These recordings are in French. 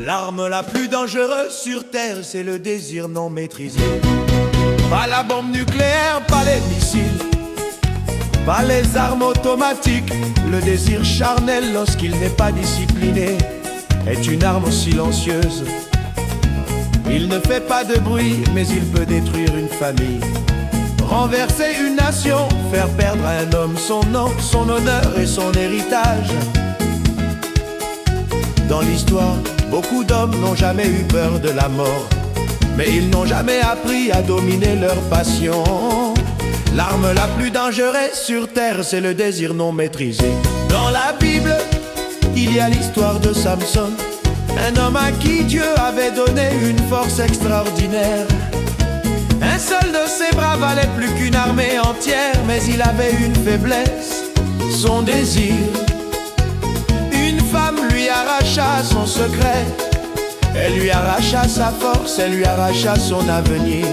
L'arme la plus dangereuse sur terre, c'est le désir non maîtrisé. Pas la bombe nucléaire, pas les missiles, pas les armes automatiques. Le désir charnel, lorsqu'il n'est pas discipliné, est une arme silencieuse. Il ne fait pas de bruit, mais il peut détruire une famille, renverser une nation, faire perdre à un homme son nom, son honneur et son héritage. Dans l'histoire, beaucoup d'hommes n'ont jamais eu peur de la mort, mais ils n'ont jamais appris à dominer leur passion. L'arme la plus dangereuse sur terre, c'est le désir non maîtrisé. Dans la Bible, il y a l'histoire de Samson, un homme à qui Dieu avait donné une force extraordinaire. Un seul de ses bras valait plus qu'une armée entière, mais il avait une faiblesse, son désir. Une femme lui arracha son secret, elle lui arracha sa force, elle lui arracha son avenir.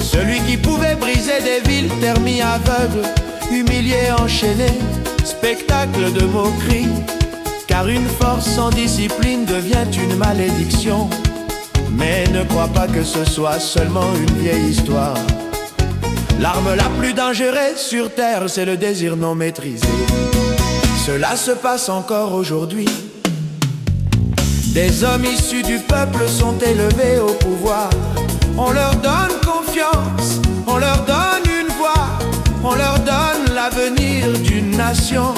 Celui qui pouvait briser des villes, terre mis aveugle, humilié, enchaîné, spectacle de moquerie. Car une force sans discipline devient une malédiction. Mais ne crois pas que ce soit seulement une vieille histoire. L'arme la plus dangereuse sur terre, c'est le désir non maîtrisé. Cela se passe encore aujourd'hui. Des hommes issus du peuple sont élevés au pouvoir. On leur donne confiance, on leur donne une voix, on leur donne l'avenir d'une nation.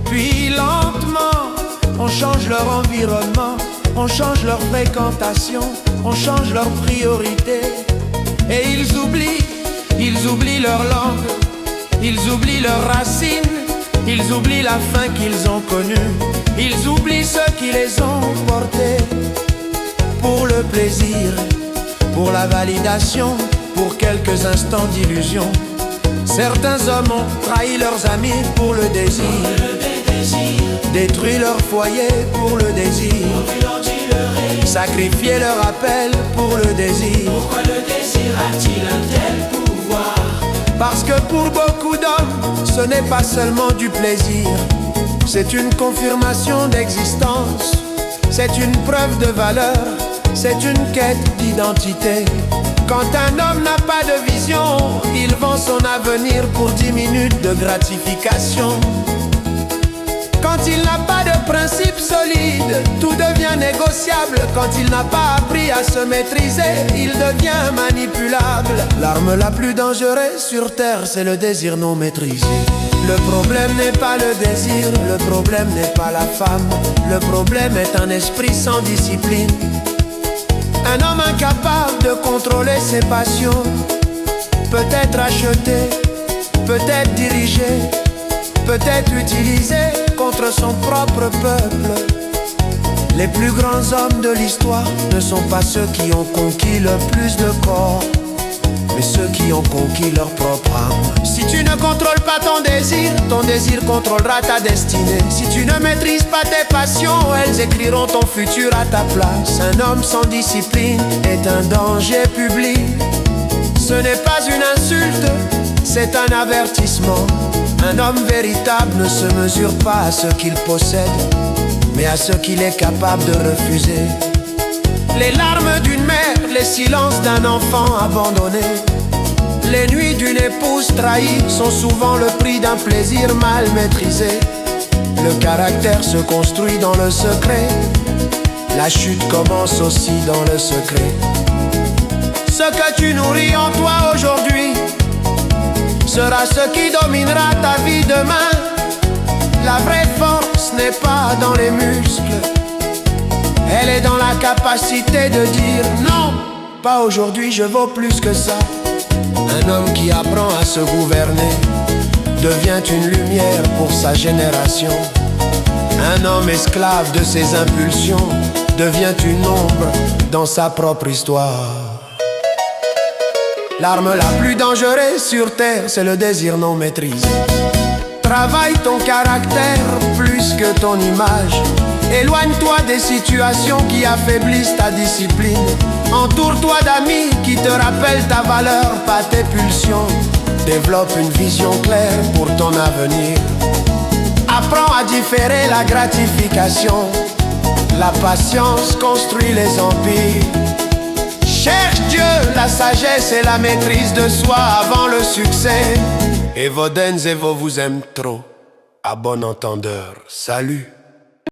Puis lentement, on change leur environnement, on change leur fréquentation, on change leurs priorités. Et ils oublient leur langue, ils oublient leurs racines, ils oublient la faim qu'ils ont connue, ils oublient ceux qui les ont portés. Pour le plaisir, pour la validation, pour quelques instants d'illusion, certains hommes ont trahi leurs amis pour le désir, détruit leur foyer pour le désir, sacrifié leur appel pour le désir. Pourquoi le désir a-t-il un tel pouvoir? Parce que pour beaucoup d'hommes, ce n'est pas seulement du plaisir, c'est une confirmation d'existence, c'est une preuve de valeur, c'est une quête d'identité. Quand un homme n'a pas de vision, il vend son avenir pour 10 minutes de gratification. Quand il n'a pas de principe solide, tout devient négociable. Quand il n'a pas appris à se maîtriser, il devient manipulable. L'arme la plus dangereuse sur terre, c'est le désir non maîtrisé. Le problème n'est pas le désir, le problème n'est pas la femme. Le problème est un esprit sans discipline, un homme incapable de contrôler ses passions. Peut-être acheté, peut-être dirigé, peut-être utilisé contre son propre peuple. Les plus grands hommes de l'histoire ne sont pas ceux qui ont conquis le plus de corps, mais ceux qui ont conquis leur propre âme. Si tu ne contrôles pas ton désir contrôlera ta destinée. Si tu ne maîtrises pas tes passions, elles écriront ton futur à ta place. Un homme sans discipline est un danger public. Ce n'est pas une insulte, c'est un avertissement. Un homme véritable ne se mesure pas à ce qu'il possède, mais à ce qu'il est capable de refuser. Les larmes d'une mère, les silences d'un enfant abandonné, les nuits d'une épouse trahie sont souvent le prix d'un plaisir mal maîtrisé. Le caractère se construit dans le secret, la chute commence aussi dans le secret. Ce que tu nourris en toi aujourd'hui sera ce qui dominera ta vie demain. La vraie force n'est pas dans les muscles, elle est dans la capacité de dire non, pas aujourd'hui, je vaux plus que ça. Un homme qui apprend à se gouverner devient une lumière pour sa génération. Un homme esclave de ses impulsions devient une ombre dans sa propre histoire. L'arme la plus dangereuse sur terre, c'est le désir non maîtrisé. Travaille ton caractère plus que ton image. Éloigne-toi des situations qui affaiblissent ta discipline. Entoure-toi d'amis qui te rappellent ta valeur, pas tes pulsions. Développe une vision claire pour ton avenir. Apprends à différer la gratification. La patience construit les empires. Cherche Dieu, la sagesse et la maîtrise de soi avant le succès. Et vos dennes et vos vous aiment trop. À bon entendeur, salut.